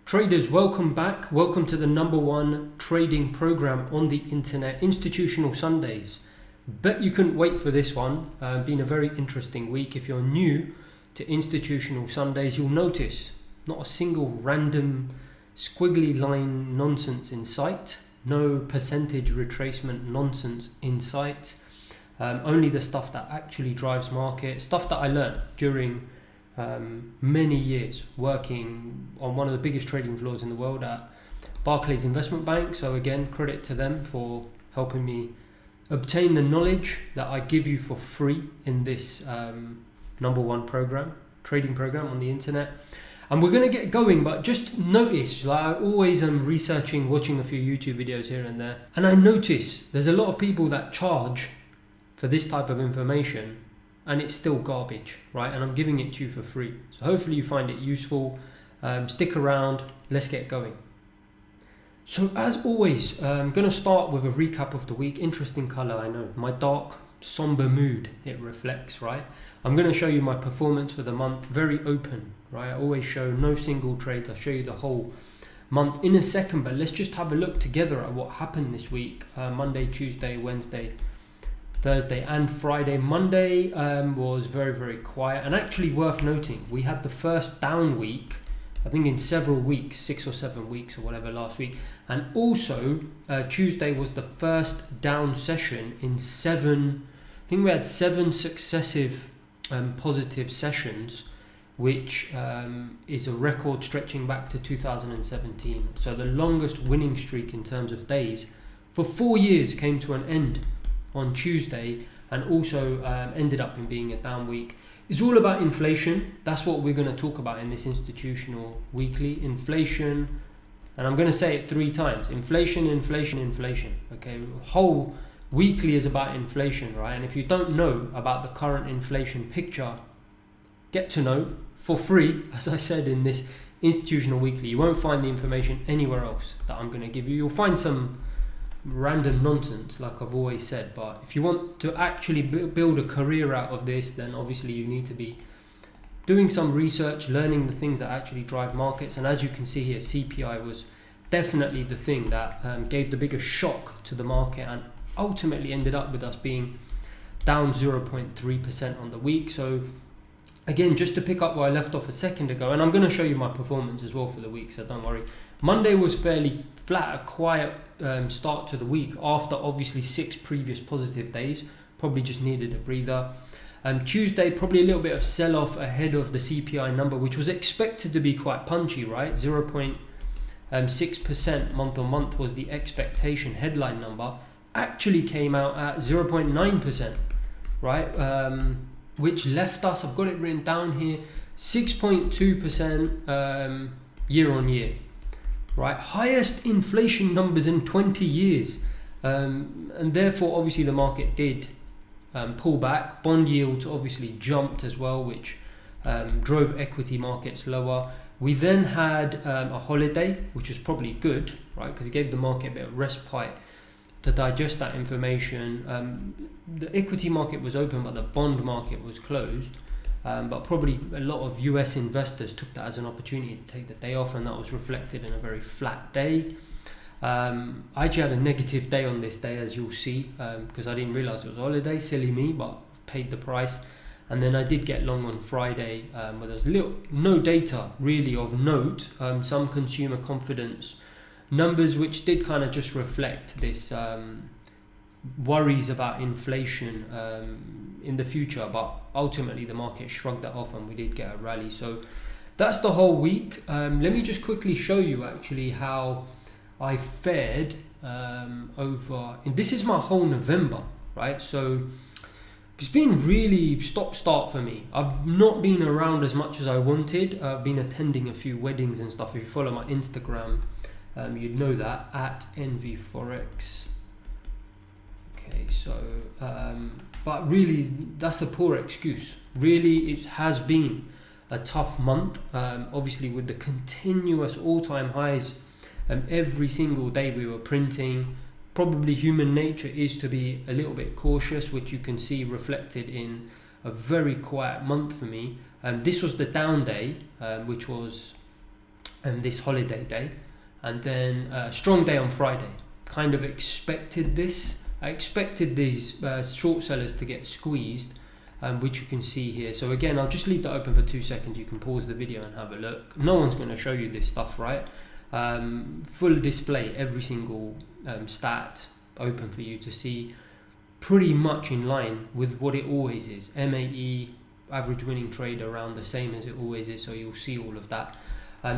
Traders, welcome back. Welcome to the #1 trading program on the internet, Institutional Sundays. Bet you couldn't wait for this one. Been a very interesting week. If you're new to Institutional Sundays, you'll notice not a single random squiggly line nonsense in sight. No percentage retracement nonsense in sight. Only the stuff that actually drives market, stuff that I learned during many years working on one of the biggest trading floors in the world at Barclays Investment Bank. So again, credit to them for helping me obtain the knowledge that I give you for free in this #1 program, trading program on the internet. And we're going to get going, but just notice, like I always am researching, watching a few YouTube videos here and there, and I notice there's a lot of people that charge for this type of information and it's still garbage, right? And I'm giving it to you for free. So hopefully you find it useful. Stick around, let's get going. So as always, I'm gonna start with a recap of the week. Interesting color, I know. My dark, somber mood, it reflects, right? I'm gonna show you my performance for the month, very open, right? I always show no single trades. I'll show you the whole month in a second, but let's just have a look together at what happened this week. Monday, Tuesday, Wednesday, Thursday and Friday. Monday was very, very quiet, and actually worth noting, we had the first down week, I think in several weeks, 6 or 7 weeks or whatever last week. And also Tuesday was the first down session in I think we had 7 successive positive sessions, which is a record stretching back to 2017. So the longest winning streak in terms of days for 4 years came to an end on Tuesday, and also ended up in being a down week. It's all about inflation. That's what we're going to talk about in this Institutional Weekly. Inflation, and I'm going to say it 3 times. Inflation, inflation, inflation. Okay, whole weekly is about inflation, right? And if you don't know about the current inflation picture, get to know for free, as I said in this Institutional Weekly. You won't find the information anywhere else that I'm going to give you. You'll find some random nonsense, like I've always said, but if you want to actually build a career out of this, then obviously you need to be doing some research, learning the things that actually drive markets. And as you can see here, CPI was definitely the thing that gave the biggest shock to the market, and ultimately ended up with us being down 0.3% on the week. So again, just to pick up where I left off a second ago, and I'm going to show you my performance as well for the week, so don't worry. Monday was fairly flat, a quiet start to the week after obviously 6 previous positive days. Probably just needed a breather. Tuesday, probably a little bit of sell-off ahead of the CPI number, which was expected to be quite punchy, right? 0.6% month on month was the expectation headline number. Actually came out at 0.9%, right? Which left us, I've got it written down here, 6.2% year on year. Right, highest inflation numbers in 20 years, and therefore obviously the market did pull back. Bond yields obviously jumped as well, which drove equity markets lower. We then had a holiday, which was probably good, right, because it gave the market a bit of respite to digest that information. The equity market was open, but the bond market was closed. But probably a lot of US investors took that as an opportunity to take the day off, and that was reflected in a very flat day. I actually had a negative day on this day, as you'll see, because I didn't realize it was a holiday. Silly me, but paid the price. And then I did get long on Friday, where there's no data really of note. Some consumer confidence numbers, which did kind of just reflect this worries about inflation in the future, but ultimately the market shrugged that off and we did get a rally. So that's the whole week. Let me just quickly show you actually how I fared over, and this is my whole November, right? So it's been really stop-start for me. I've not been around as much as I wanted. I've been attending a few weddings and stuff. If you follow my Instagram, you'd know that, at NVForex. Okay, so but really that's a poor excuse. Really, it has been a tough month, obviously with the continuous all-time highs every single day we were printing. Probably human nature is to be a little bit cautious, which you can see reflected in a very quiet month for me. This was the down day, which was this holiday day, and then a strong day on Friday. Kind of expected this. I expected these short sellers to get squeezed, which you can see here. So again, I'll just leave that open for 2 seconds. You can pause the video and have a look. No one's going to show you this stuff, right? Full display, every single stat open for you to see, pretty much in line with what it always is. MAE, average winning trade, around the same as it always is, so you'll see all of that.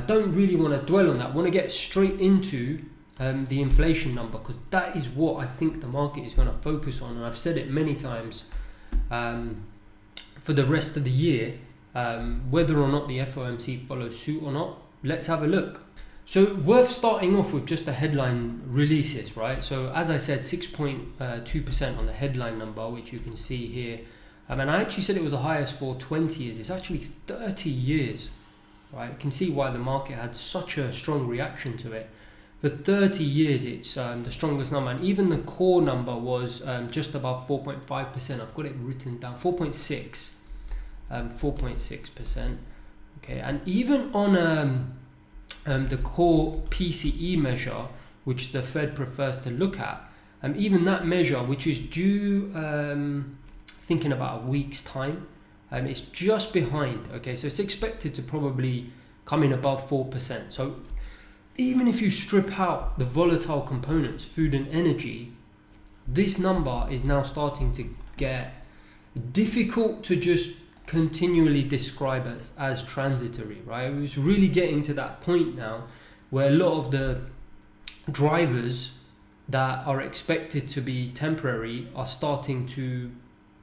Don't really want to dwell on that. Want to get straight into the inflation number, because that is what I think the market is going to focus on, and I've said it many times for the rest of the year. Whether or not the FOMC follows suit or not, let's have a look. So worth starting off with just the headline releases, right? So as I said, 6.2% on the headline number, which you can see here. And I actually said it was the highest for 20 years. It's actually 30 years, right? You can see why the market had such a strong reaction to it. For 30 years, it's the strongest number. And even the core number was just above 4.5%. I've got it written down, 4.6%. Okay, and even on the core PCE measure, which the Fed prefers to look at, even that measure, which is due, thinking about a week's time, it's just behind. Okay, so it's expected to probably come in above 4%. So even if you strip out the volatile components, food and energy, this number is now starting to get difficult to just continually describe as transitory, right? It's really getting to that point now where a lot of the drivers that are expected to be temporary are starting to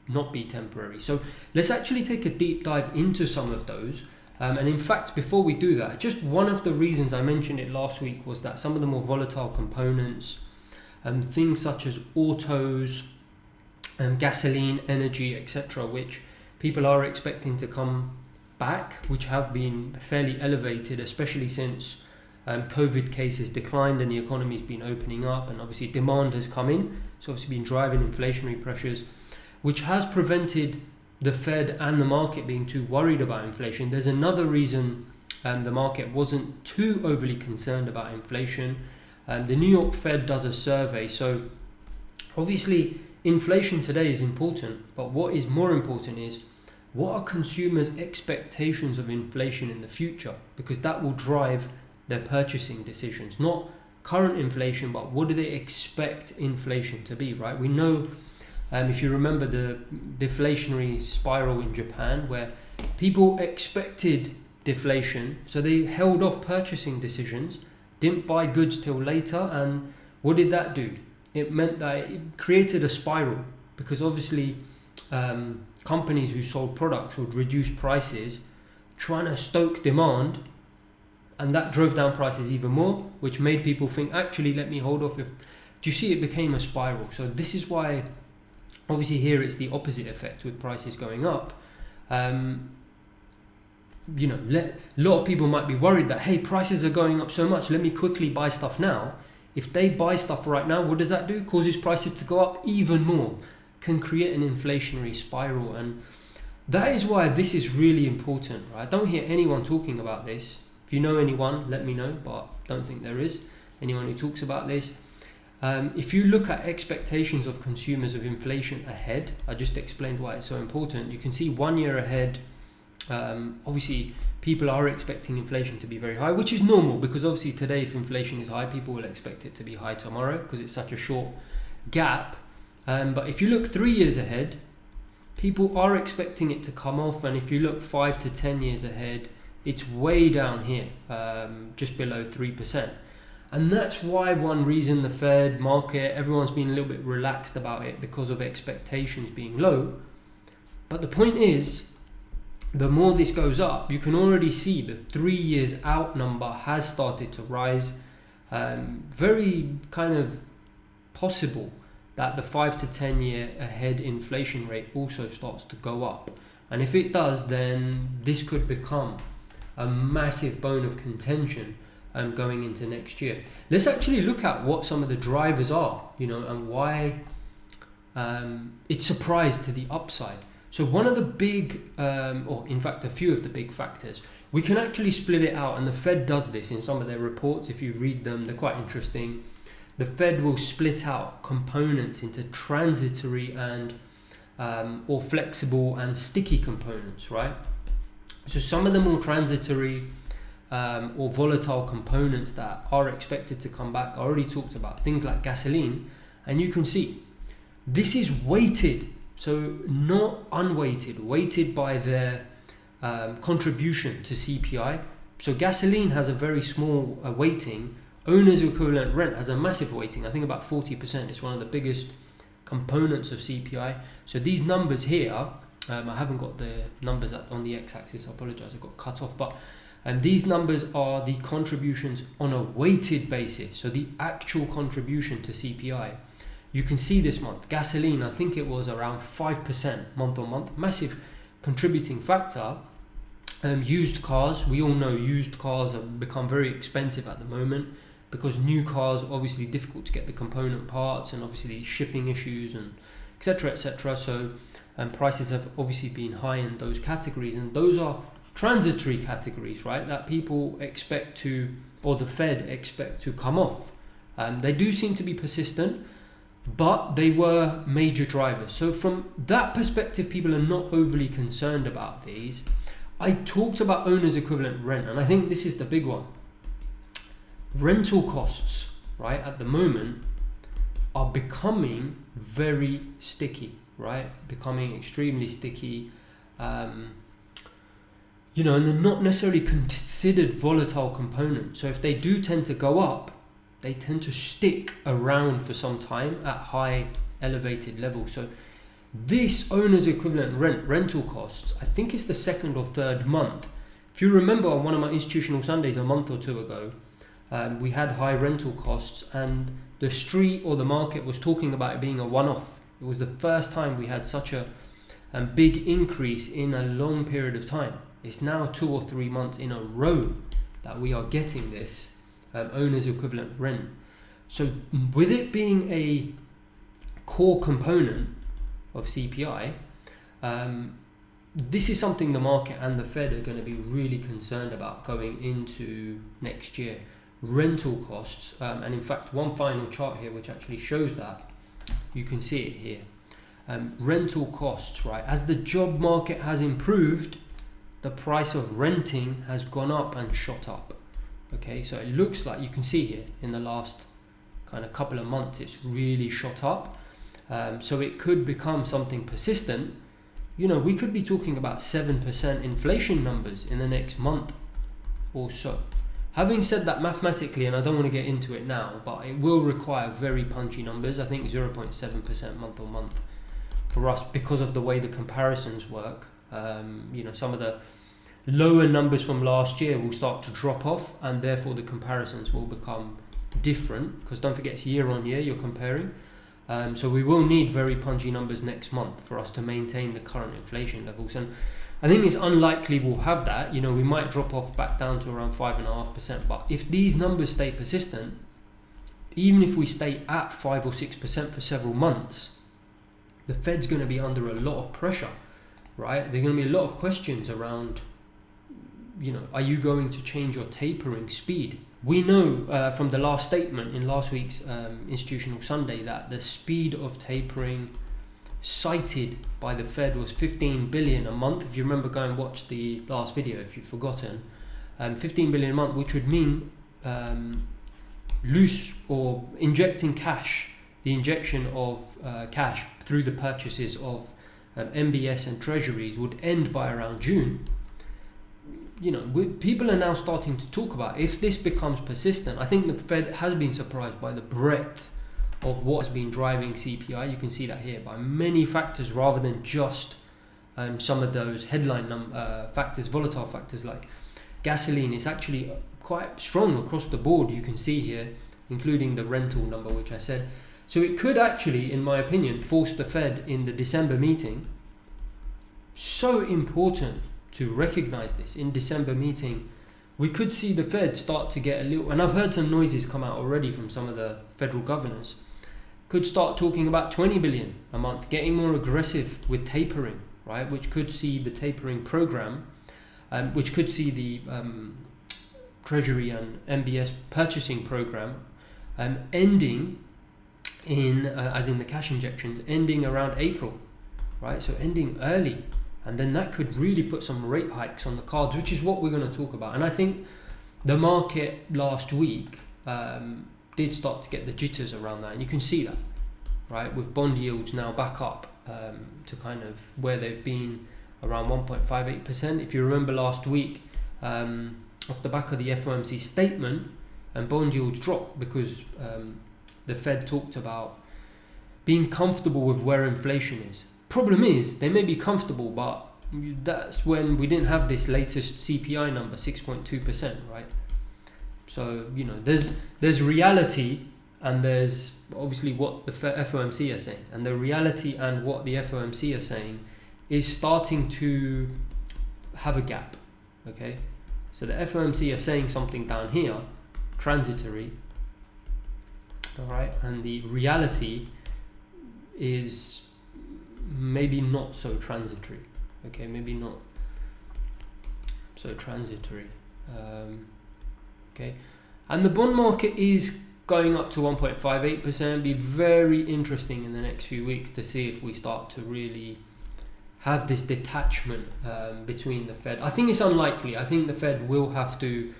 not be temporary. So let's actually take a deep dive into some of those. And in fact, before we do that, just one of the reasons I mentioned it last week was that some of the more volatile components, things such as autos, gasoline, energy, etc., which people are expecting to come back, which have been fairly elevated, especially since COVID cases declined and the economy's been opening up, and obviously demand has come in. It's obviously been driving inflationary pressures, which has prevented the Fed and the market being too worried about inflation. There's another reason the market wasn't too overly concerned about inflation. The New York Fed does a survey, so obviously inflation today is important, but what is more important is what are consumers' expectations of inflation in the future, because that will drive their purchasing decisions. Not current inflation, but what do they expect inflation to be, right? We know, if you remember the deflationary spiral in Japan, where people expected deflation, so they held off purchasing decisions, didn't buy goods till later, and what did that do? It meant that it created a spiral, because obviously companies who sold products would reduce prices, trying to stoke demand, and that drove down prices even more, which made people think, actually, let me hold off. Do you see, it became a spiral. So this is why, obviously here it's the opposite effect with prices going up. A lot of people might be worried that, hey, prices are going up so much, let me quickly buy stuff now. If they buy stuff right now, what does that do? Causes prices to go up even more, can create an inflationary spiral. And that is why this is really important, right? I don't hear anyone talking about this. If you know anyone, let me know, but I don't think there is anyone who talks about this. If you look at expectations of consumers of inflation ahead, I just explained why it's so important. You can see 1 year ahead, obviously people are expecting inflation to be very high, which is normal, because obviously today if inflation is high, people will expect it to be high tomorrow because it's such a short gap. But if you look 3 years ahead, people are expecting it to come off, and if you look 5 to 10 years ahead, it's way down here, just below 3%. And that's why one reason the Fed, market, everyone's been a little bit relaxed about it, because of expectations being low. But the point is, the more this goes up, you can already see the 3 years out number has started to rise. Very kind of possible that the 5 to 10 year ahead inflation rate also starts to go up. And if it does, then this could become a massive bone of contention going into next year. Let's actually look at what some of the drivers are, and why it's surprised to the upside. So one of the big, or in fact a few of the big factors, we can actually split it out, and the Fed does this in some of their reports. If you read them, they're quite interesting. The Fed will split out components into transitory and or flexible and sticky components, right? So some of the more transitory or volatile components that are expected to come back, I already talked about things like gasoline, and you can see this is weighted, so not unweighted, weighted by their contribution to CPI. So gasoline has a very small weighting. Owner's equivalent rent has a massive weighting, I think about 40%. It's one of the biggest components of CPI. So these numbers here, I haven't got the numbers on the x-axis, I apologize, I got cut off, but these numbers are the contributions on a weighted basis, so the actual contribution to CPI. You can see this month, gasoline, I think it was around 5% month on month, massive contributing factor. Used cars, we all know used cars have become very expensive at the moment, because new cars are obviously difficult to get the component parts, and obviously shipping issues and etc, etc. So prices have obviously been high in those categories, and those are transitory categories, right, that people expect to, or the Fed expect to come off. They do seem to be persistent, but they were major drivers. So from that perspective, people are not overly concerned about these. I talked about owner's equivalent rent, and I think this is the big one. Rental costs, right, at the moment are becoming very sticky, right? Becoming extremely sticky. And they're not necessarily considered volatile components. So if they do tend to go up, they tend to stick around for some time at high elevated levels. So this owner's equivalent rental costs, I think it's the second or third month. If you remember on one of my Institutional Sundays a month or two ago, we had high rental costs, and the street or the market was talking about it being a one-off. It was the first time we had such a big increase in a long period of time. It's now 2 or 3 months in a row that we are getting this owner's equivalent rent. So with it being a core component of CPI, this is something the market and the Fed are going to be really concerned about going into next year. Rental costs, and in fact one final chart here which actually shows that, you can see it here. Rental costs, right, as the job market has improved, the price of renting has gone up and shot up. Okay, so it looks like, you can see here in the last kind of couple of months it's really shot up. So it could become something persistent. We could be talking about 7% inflation numbers in the next month or so. Having said that, mathematically, and I don't want to get into it now, but it will require very punchy numbers. I think 0.7% month on month for us, because of the way the comparisons work. Some of the lower numbers from last year will start to drop off, and therefore the comparisons will become different, because don't forget, it's year on year you're comparing. So we will need very punchy numbers next month for us to maintain the current inflation levels, and I think it's unlikely we'll have that. We might drop off back down to around 5.5%, but if these numbers stay persistent, even if we stay at 5 or 6% for several months, the Fed's going to be under a lot of pressure, right? There are going to be a lot of questions around, are you going to change your tapering speed? We know from the last statement in last week's Institutional Sunday that the speed of tapering cited by the Fed was 15 billion a month. If you remember, go and watch the last video if you've forgotten. 15 billion a month, which would mean loose or injecting cash, the injection of cash through the purchases of MBS and treasuries would end by around June. People are now starting to talk about, if this becomes persistent, I think the Fed has been surprised by the breadth of what has been driving CPI. You can see that here, by many factors rather than just some of those headline factors, volatile factors like gasoline. Is actually quite strong across the board, you can see here, including the rental number which I said. So it could actually, in my opinion, force the Fed in the December meeting. So important to recognize this. In December meeting, we could see the Fed start to get a little, and I've heard some noises come out already from some of the federal governors, could start talking about 20 billion a month, getting more aggressive with tapering, right? Which could see the tapering program which could see the Treasury and MBS purchasing program ending in, as in the cash injections, ending around April, right? So ending early, and then that could really put some rate hikes on the cards, which is what we're going to talk about. And I think the market last week did start to get the jitters around that, and you can see that, right, with bond yields now back up to kind of where they've been, around 1.58%. If you remember last week, off the back of the FOMC statement, and bond yields dropped because the Fed talked about being comfortable with where inflation is. Problem is, they may be comfortable, but that's when we didn't have this latest CPI number, 6.2%, right? So, you know, there's reality, and there's obviously what the FOMC are saying. And the reality and what the FOMC are saying is starting to have a gap, okay? So the FOMC are saying something down here, transitory, all right? And the reality is maybe not so transitory, okay? Maybe not so transitory, okay? And the bond market is going up to 1.58%. Be very interesting in the next few weeks to see if we start to really have this detachment between the Fed. I think it's unlikely. I think the Fed will have to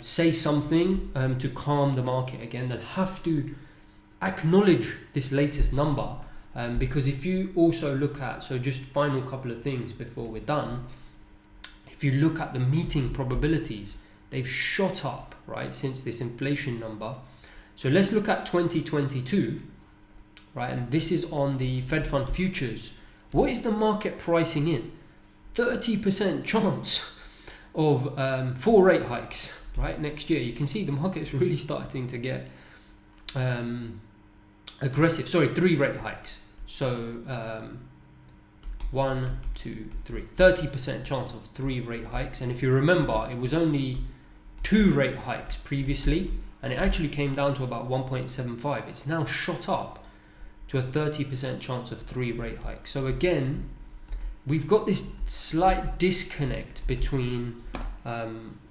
say something to calm the market again. They'll have to acknowledge this latest number, because if you also look at, so just final couple of things before we're done, if you look at the meeting probabilities, they've shot up, right, since this inflation number. So let's look at 2022, right, and this is on the Fed Fund Futures. What is the market pricing in? 30% chance of 4 rate hikes, right, next year. You can see the market's really starting to get aggressive. Sorry, 3 rate hikes. So 1, 2, 3. 30% chance of 3 rate hikes. And if you remember, it was only 2 rate hikes previously, and it actually came down to about 1.75. It's now shot up to a 30% chance of 3 rate hikes. So again, we've got this slight disconnect between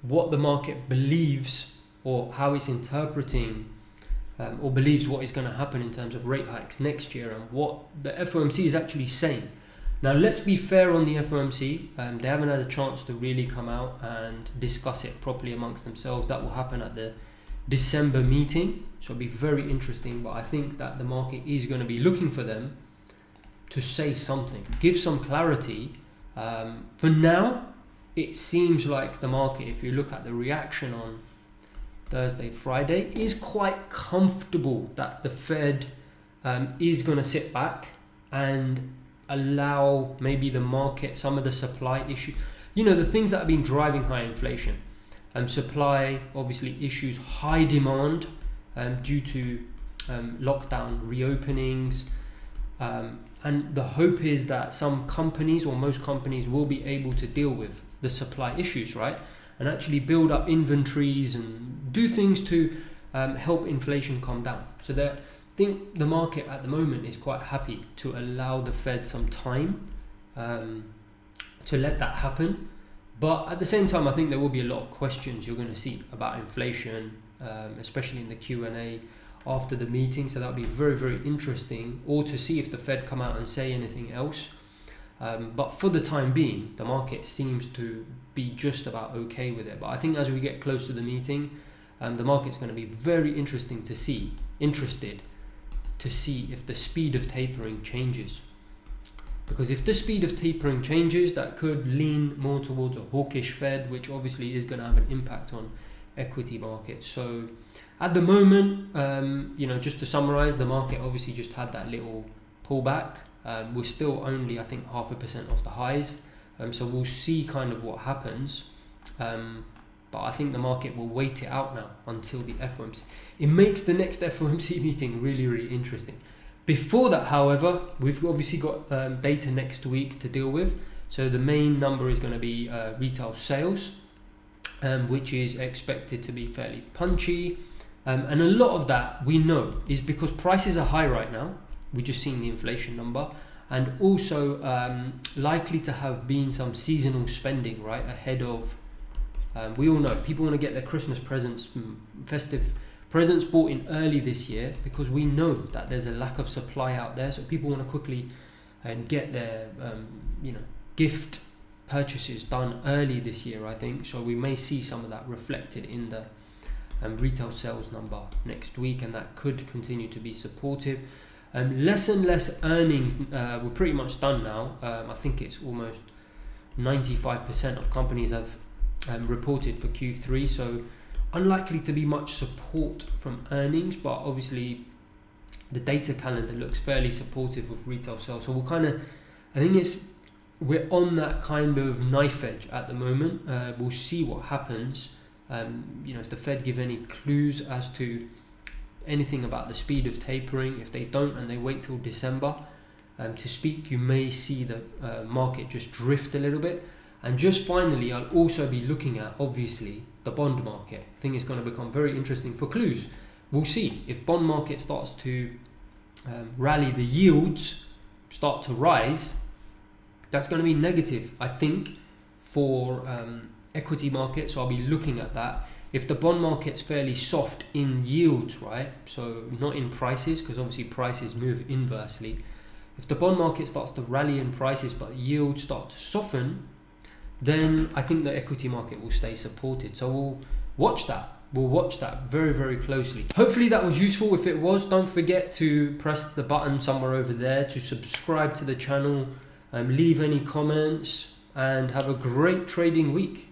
what the market believes, or how it's interpreting, or believes what is going to happen in terms of rate hikes next year, and what the FOMC is actually saying. Now, let's be fair on the FOMC. They haven't had a chance to really come out and discuss it properly amongst themselves. That will happen at the December meeting, so it'll be very interesting. But I think that the market is going to be looking for them to say something, give some clarity. For now, it seems like the market, if you look at the reaction on Thursday, Friday, is quite comfortable that the Fed is going to sit back and allow maybe the market some of the supply issue, you know, the things that have been driving high inflation, supply obviously issues, high demand due to lockdown reopenings, and the hope is that some companies, or most companies, will be able to deal with the supply issues, right, and actually build up inventories and do things to help inflation come down. So that I think the market at the moment is quite happy to allow the Fed some time to let that happen. But at the same time, I think there will be a lot of questions you're going to see about inflation, especially in the Q&A after the meeting. So that'll be very, very interesting, or to see if the Fed come out and say anything else. But for the time being, the market seems to be just about okay with it. But I think as we get close to the meeting, the market's going to be very interested to see if the speed of tapering changes. Because if the speed of tapering changes, that could lean more towards a hawkish Fed, which obviously is going to have an impact on equity markets. So at the moment, just to summarize, the market obviously just had that little pullback. We're still only, I think, 0.5% off the highs. So we'll see kind of what happens. But I think the market will wait it out now until the FOMC. It makes the next FOMC meeting really, really interesting. Before that, however, we've obviously got data next week to deal with. So the main number is going to be retail sales, which is expected to be fairly punchy. And a lot of that we know is because prices are high right now. We've just seen the inflation number. and also likely to have been some seasonal spending, right, ahead of, we all know people want to get their Christmas presents, festive presents bought in early this year, because we know that there's a lack of supply out there, so people want to quickly get their gift purchases done early this year, I think. So we may see some of that reflected in the retail sales number next week, and that could continue to be supportive. Less and less earnings, we're pretty much done now. I think it's almost 95% of companies have reported for Q3, so unlikely to be much support from earnings, but obviously the data calendar looks fairly supportive of retail sales. So we're on that kind of knife edge at the moment. We'll see what happens. If the Fed give any clues as to anything about the speed of tapering. If they don't and they wait till December to speak, you may see the market just drift a little bit. And just finally, I'll also be looking at, obviously, the bond market. I think it's going to become very interesting for clues. We'll see if bond market starts to rally, the yields start to rise. That's going to be negative, I think, for equity market. So I'll be looking at that. If the bond market's fairly soft in yields, right, so not in prices, because obviously prices move inversely. If the bond market starts to rally in prices but yields start to soften, then I think the equity market will stay supported. So we'll watch that. We'll watch that very, very closely. Hopefully that was useful. If it was, don't forget to press the button somewhere over there to subscribe to the channel, leave any comments, and have a great trading week.